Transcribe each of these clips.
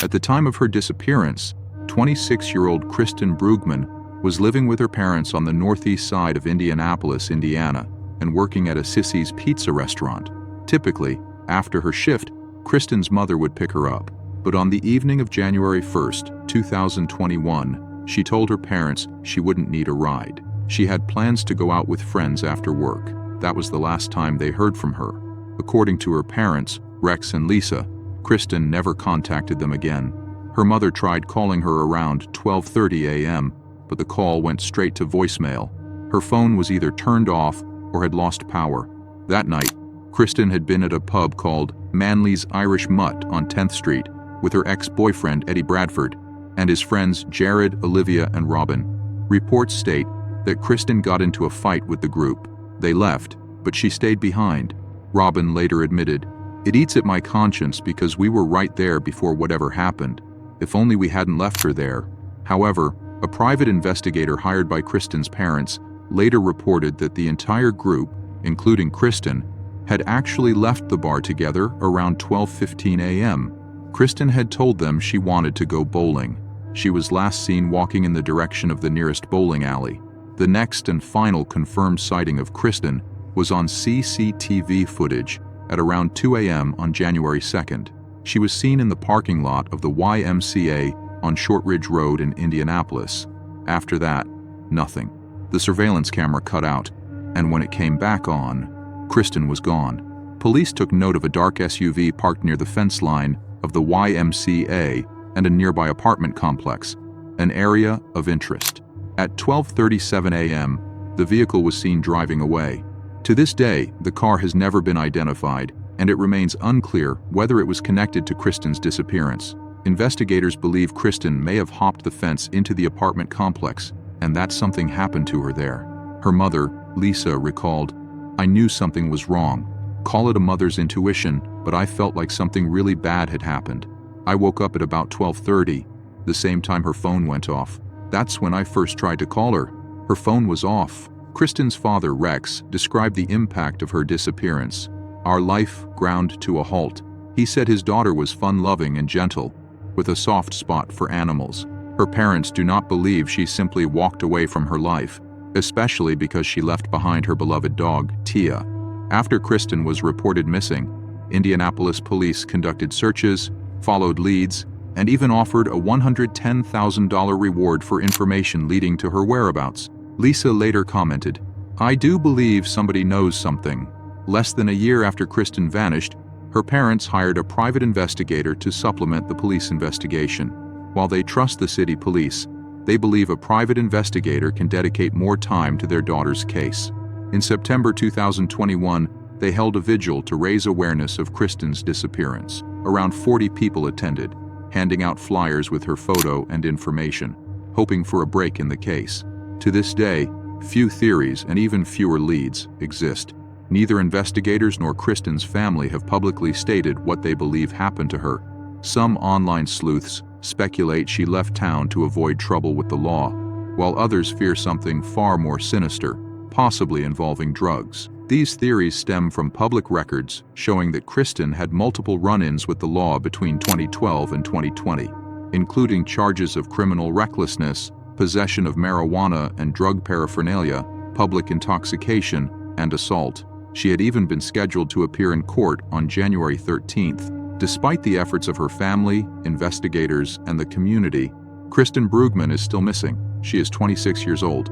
At the time of her disappearance, 26-year-old Kristen Brueggman was living with her parents on the northeast side of Indianapolis, Indiana, and working at a Sissy's Pizza restaurant. Typically, after her shift, Kristen's mother would pick her up. But on the evening of January 1st, 2021, she told her parents she wouldn't need a ride. She had plans to go out with friends after work. That was the last time they heard from her. According to her parents, Rex and Lisa, Kristen never contacted them again. Her mother tried calling her around 12:30 a.m., but the call went straight to voicemail. Her phone was either turned off or had lost power. That night, Kristen had been at a pub called Manly's Irish Mutt on 10th Street with her ex-boyfriend Eddie Bradford and his friends Jared, Olivia, and Robin. Reports state that Kristen got into a fight with the group. They left, but she stayed behind. Robin later admitted, "It eats at my conscience because we were right there before whatever happened. If only we hadn't left her there." However, a private investigator hired by Kristen's parents later reported that the entire group, including Kristen, had actually left the bar together around 12:15 a.m. Kristen had told them she wanted to go bowling. She was last seen walking in the direction of the nearest bowling alley. The next and final confirmed sighting of Kristen was on CCTV footage at around 2 a.m. on January 2nd. She was seen in the parking lot of the YMCA on Shortridge Road in Indianapolis. After that, nothing. The surveillance camera cut out, and when it came back on, Kristen was gone. Police took note of a dark SUV parked near the fence line of the YMCA and a nearby apartment complex, an area of interest. At 12:37 a.m., the vehicle was seen driving away. To this day, the car has never been identified, and it remains unclear whether it was connected to Kristen's disappearance. Investigators believe Kristen may have hopped the fence into the apartment complex, and that something happened to her there. Her mother, Lisa, recalled, "I knew something was wrong. Call it a mother's intuition, but I felt like something really bad had happened. I woke up at about 12:30, the same time her phone went off. That's when I first tried to call her. Her phone was off." Kristen's father, Rex, described the impact of her disappearance. "Our life ground to a halt." He said his daughter was fun-loving and gentle, with a soft spot for animals. Her parents do not believe she simply walked away from her life, especially because she left behind her beloved dog, Tia. After Kristen was reported missing, Indianapolis police conducted searches, followed leads, and even offered a $110,000 reward for information leading to her whereabouts. Lisa later commented, "I do believe somebody knows something." Less than a year after Kristen vanished, her parents hired a private investigator to supplement the police investigation. While they trust the city police, they believe a private investigator can dedicate more time to their daughter's case. In September 2021, they held a vigil to raise awareness of Kristen's disappearance. Around 40 people attended, handing out flyers with her photo and information, hoping for a break in the case. To this day, few theories and even fewer leads exist. Neither investigators nor Kristen's family have publicly stated what they believe happened to her. Some online sleuths speculate she left town to avoid trouble with the law, while others fear something far more sinister, possibly involving drugs. These theories stem from public records showing that Kristen had multiple run-ins with the law between 2012 and 2020, including charges of criminal recklessness, possession of marijuana and drug paraphernalia, public intoxication, and assault. She had even been scheduled to appear in court on January 13th. Despite the efforts of her family, investigators, and the community, Kristen Brueggman is still missing. She is 26 years old.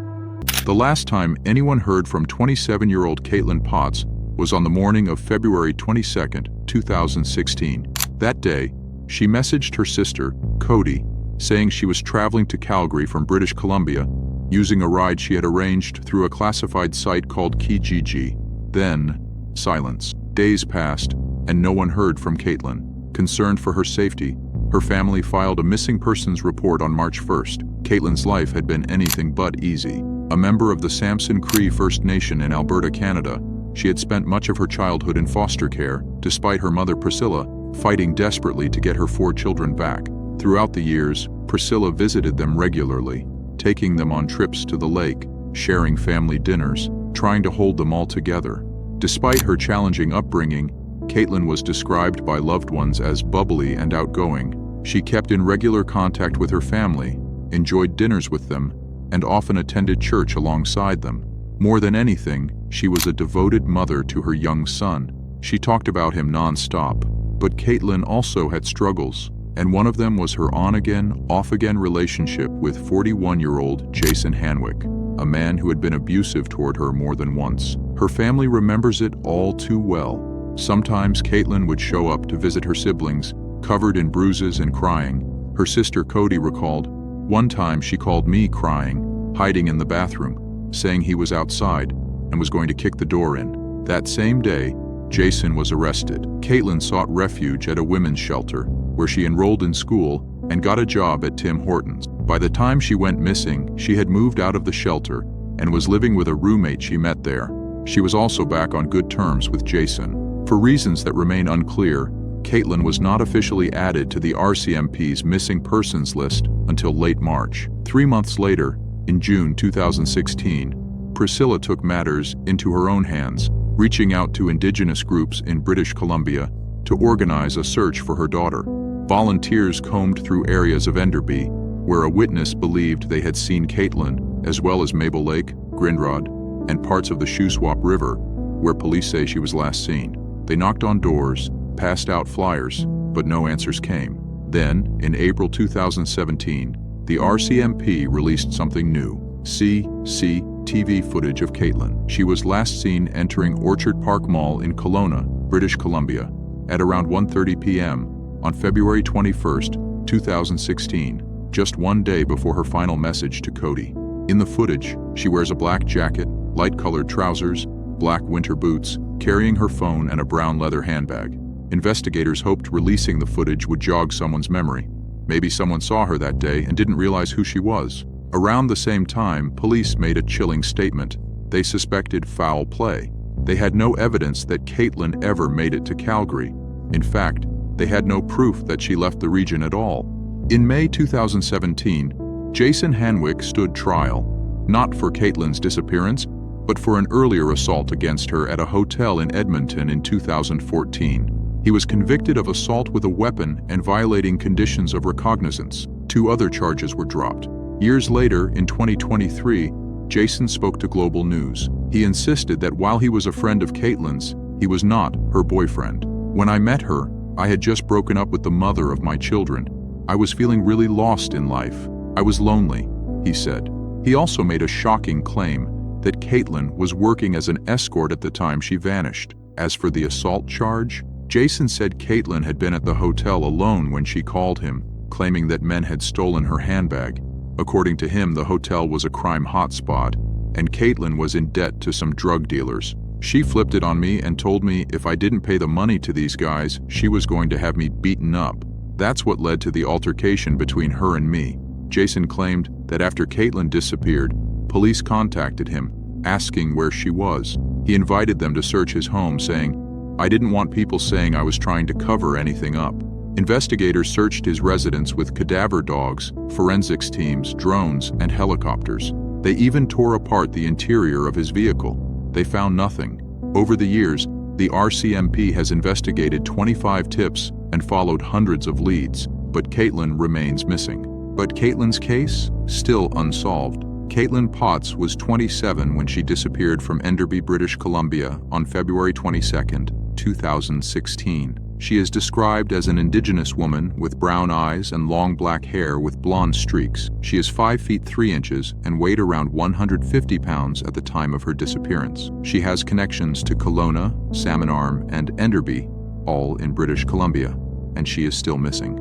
The last time anyone heard from 27-year-old Caitlin Potts was on the morning of February 22, 2016. That day, she messaged her sister, Cody, saying she was traveling to Calgary from British Columbia using a ride she had arranged through a classified site called Kijiji. Then, silence. Days passed, and no one heard from Caitlin. Concerned for her safety, her family filed a missing persons report on March 1st. Caitlin's life had been anything but easy. A member of the Samson Cree First Nation in Alberta, Canada, she had spent much of her childhood in foster care, despite her mother Priscilla fighting desperately to get her 4 children back. Throughout the years, Priscilla visited them regularly, taking them on trips to the lake, sharing family dinners, trying to hold them all together. Despite her challenging upbringing, Caitlin was described by loved ones as bubbly and outgoing. She kept in regular contact with her family, enjoyed dinners with them, and often attended church alongside them. More than anything, she was a devoted mother to her young son. She talked about him non-stop. But Caitlin also had struggles, and one of them was her on-again, off-again relationship with 41-year-old Jason Hanwick, a man who had been abusive toward her more than once. Her family remembers it all too well. Sometimes Caitlin would show up to visit her siblings, covered in bruises and crying. Her sister Cody recalled, "One time she called me crying, hiding in the bathroom, saying he was outside and was going to kick the door in." That same day, Jason was arrested. Caitlin sought refuge at a women's shelter, where she enrolled in school and got a job at Tim Hortons. By the time she went missing, she had moved out of the shelter and was living with a roommate she met there. She was also back on good terms with Jason. For reasons that remain unclear, Caitlin was not officially added to the RCMP's missing persons list until late March. 3 months later, in June 2016, Priscilla took matters into her own hands, reaching out to indigenous groups in British Columbia to organize a search for her daughter. Volunteers combed through areas of Enderby, where a witness believed they had seen Caitlin, as well as Mabel Lake, Grindrod, and parts of the Shuswap River, where police say she was last seen. They knocked on doors, passed out flyers, but no answers came. Then, in April 2017, the RCMP released something new: CCTV footage of Caitlin. She was last seen entering Orchard Park Mall in Kelowna, British Columbia, at around 1:30 p.m. on February 21, 2016, just one day before her final message to Cody. In the footage, she wears a black jacket, light-colored trousers, black winter boots, carrying her phone and a brown leather handbag. Investigators hoped releasing the footage would jog someone's memory. Maybe someone saw her that day and didn't realize who she was. Around the same time, police made a chilling statement. They suspected foul play. They had no evidence that Caitlin ever made it to Calgary. In fact, they had no proof that she left the region at all. In May 2017, Jason Hanwick stood trial, not for Caitlin's disappearance, but for an earlier assault against her at a hotel in Edmonton in 2014. He was convicted of assault with a weapon and violating conditions of recognizance. 2 other charges were dropped. Years later, in 2023, Jason spoke to Global News. He insisted that while he was a friend of Caitlin's, he was not her boyfriend. "When I met her, I had just broken up with the mother of my children. I was feeling really lost in life. I was lonely," he said. He also made a shocking claim that Caitlin was working as an escort at the time she vanished. As for the assault charge, Jason said Caitlin had been at the hotel alone when she called him, claiming that men had stolen her handbag. According to him, the hotel was a crime hotspot, and Caitlin was in debt to some drug dealers. "She flipped it on me and told me if I didn't pay the money to these guys, she was going to have me beaten up. That's what led to the altercation between her and me." Jason claimed that after Caitlin disappeared, police contacted him, asking where she was. He invited them to search his home, saying, "I didn't want people saying I was trying to cover anything up." Investigators searched his residence with cadaver dogs, forensics teams, drones, and helicopters. They even tore apart the interior of his vehicle. They found nothing. Over the years, the RCMP has investigated 25 tips and followed hundreds of leads, but Caitlin remains missing. But Caitlin's case? Still unsolved. Caitlin Potts was 27 when she disappeared from Enderby, British Columbia on February 22, 2016. She is described as an Indigenous woman with brown eyes and long black hair with blonde streaks. She is 5 feet 3 inches and weighed around 150 pounds at the time of her disappearance. She has connections to Kelowna, Salmon Arm, and Enderby, all in British Columbia, and she is still missing.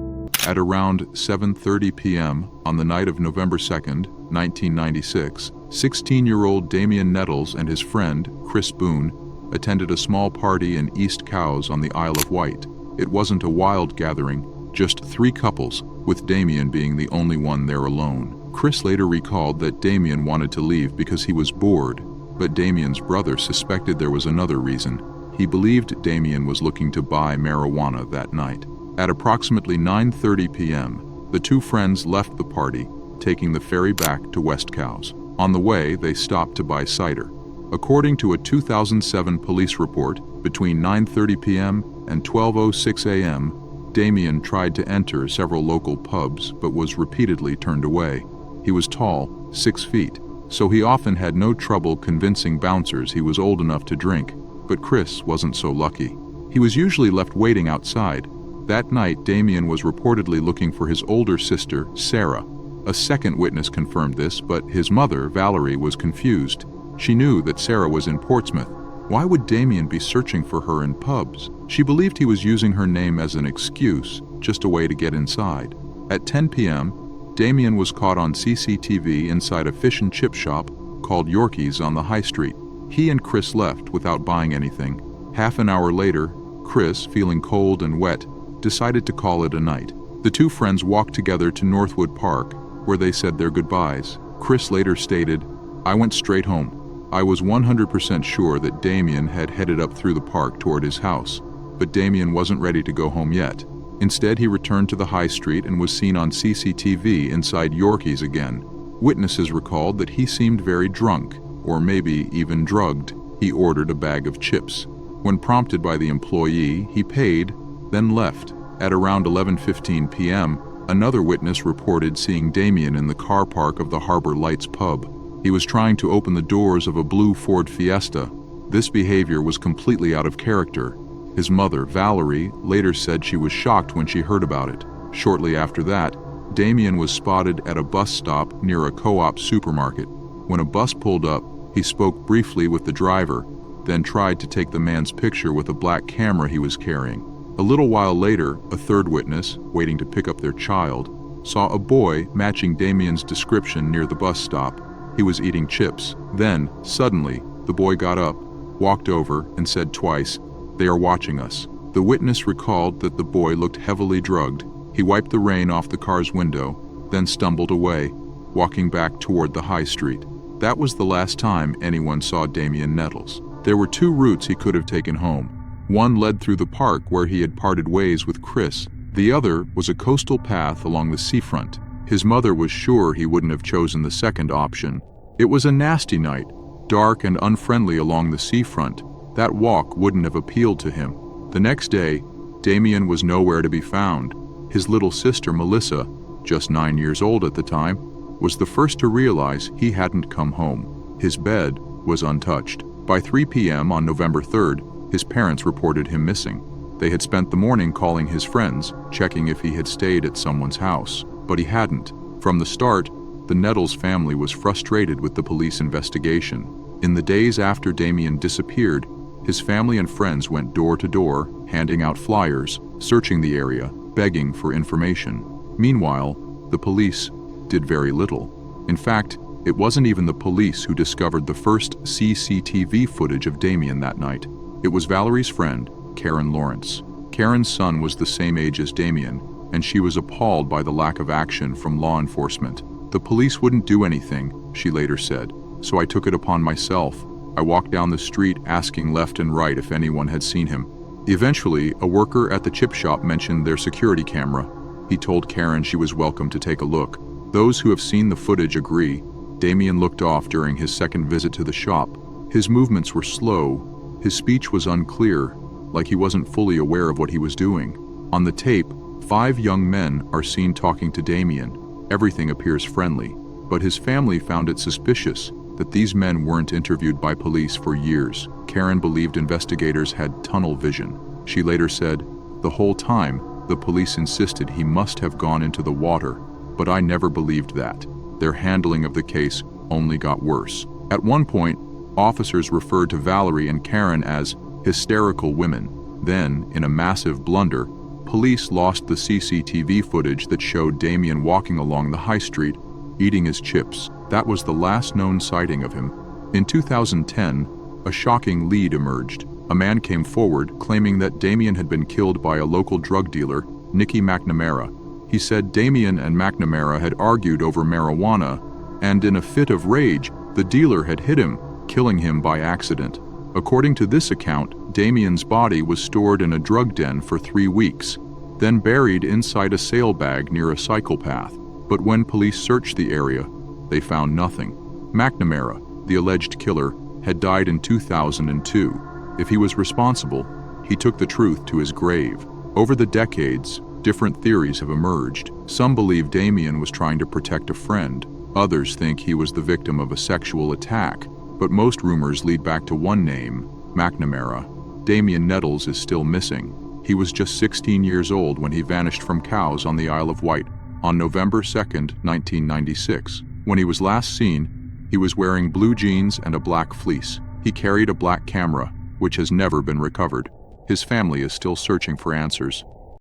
At around 7:30 p.m. on the night of November 2, 1996, 16-year-old Damien Nettles and his friend, Chris Boone, attended a small party in East Cowes on the Isle of Wight. It wasn't a wild gathering, just 3 couples, with Damien being the only one there alone. Chris later recalled that Damien wanted to leave because he was bored, but Damien's brother suspected there was another reason. He believed Damien was looking to buy marijuana that night. At approximately 9:30 p.m., the 2 friends left the party, taking the ferry back to West Cowes. On the way, they stopped to buy cider. According to a 2007 police report, between 9:30 p.m. and 12:06 a.m., Damien tried to enter several local pubs but was repeatedly turned away. He was tall, 6 feet, so he often had no trouble convincing bouncers he was old enough to drink, but Chris wasn't so lucky. He was usually left waiting outside. That night, Damien was reportedly looking for his older sister, Sarah. A second witness confirmed this, but his mother, Valerie, was confused. She knew that Sarah was in Portsmouth. Why would Damien be searching for her in pubs? She believed he was using her name as an excuse, just a way to get inside. At 10 p.m., Damien was caught on CCTV inside a fish and chip shop called Yorkie's on the high street. He and Chris left without buying anything. Half an hour later, Chris, feeling cold and wet, decided to call it a night. The two friends walked together to Northwood Park, where they said their goodbyes. Chris later stated, "I went straight home. I was 100% sure that Damien had headed up through the park toward his house, but Damien wasn't ready to go home yet. Instead, he returned to the high street and was seen on CCTV inside Yorkie's again. Witnesses recalled that he seemed very drunk, or maybe even drugged. He ordered a bag of chips. When prompted by the employee, he paid, then left. At around 11:15 p.m., another witness reported seeing Damien in the car park of the Harbor Lights pub. He was trying to open the doors of a blue Ford Fiesta. This behavior was completely out of character. His mother, Valerie, later said she was shocked when she heard about it. Shortly after that, Damien was spotted at a bus stop near a co-op supermarket. When a bus pulled up, he spoke briefly with the driver, then tried to take the man's picture with a black camera he was carrying. A little while later, a third witness, waiting to pick up their child, saw a boy matching Damien's description near the bus stop. He was eating chips. Then, suddenly, the boy got up, walked over, and said twice, "They are watching us." The witness recalled that the boy looked heavily drugged. He wiped the rain off the car's window, then stumbled away, walking back toward the high street. That was the last time anyone saw Damien Nettles. There were two routes he could have taken home. One led through the park where he had parted ways with Chris. The other was a coastal path along the seafront. His mother was sure he wouldn't have chosen the second option. It was a nasty night, dark and unfriendly along the seafront. That walk wouldn't have appealed to him. The next day, Damien was nowhere to be found. His little sister, Melissa, just 9 years old at the time, was the first to realize he hadn't come home. His bed was untouched. By 3 p.m. on November 3rd, his parents reported him missing. They had spent the morning calling his friends, checking if he had stayed at someone's house, but he hadn't. From the start, the Nettles family was frustrated with the police investigation. In the days after Damien disappeared, his family and friends went door to door, handing out flyers, searching the area, begging for information. Meanwhile, the police did very little. In fact, it wasn't even the police who discovered the first CCTV footage of Damien that night. It was Valerie's friend, Karen Lawrence. Karen's son was the same age as Damien, and she was appalled by the lack of action from law enforcement. "The police wouldn't do anything," she later said, "so I took it upon myself. I walked down the street asking left and right if anyone had seen him." Eventually, a worker at the chip shop mentioned their security camera. He told Karen she was welcome to take a look. Those who have seen the footage agree. Damien looked off during his second visit to the shop. His movements were slow. His speech was unclear, like he wasn't fully aware of what he was doing. On the tape, 5 young men are seen talking to Damien. Everything appears friendly, but his family found it suspicious that these men weren't interviewed by police for years. Karen believed investigators had tunnel vision. She later said, "The whole time, the police insisted he must have gone into the water, but I never believed that." Their handling of the case only got worse. At one point, officers referred to Valerie and Karen as hysterical women. Then, in a massive blunder, police lost the CCTV footage that showed Damien walking along the high street, eating his chips. That was the last known sighting of him. In 2010, a shocking lead emerged. A man came forward claiming that Damien had been killed by a local drug dealer, Nicky McNamara. He said Damien and McNamara had argued over marijuana, and in a fit of rage, the dealer had hit him, killing him by accident. According to this account, Damien's body was stored in a drug den for 3 weeks, then buried inside a sailbag near a cycle path. But when police searched the area, they found nothing. McNamara, the alleged killer, had died in 2002. If he was responsible, he took the truth to his grave. Over the decades, different theories have emerged. Some believe Damien was trying to protect a friend. Others think he was the victim of a sexual attack. But most rumors lead back to one name, McNamara. Damien Nettles is still missing. He was just 16 years old when he vanished from Cowes on the Isle of Wight on November 2, 1996. When he was last seen, he was wearing blue jeans and a black fleece. He carried a black camera, which has never been recovered. His family is still searching for answers.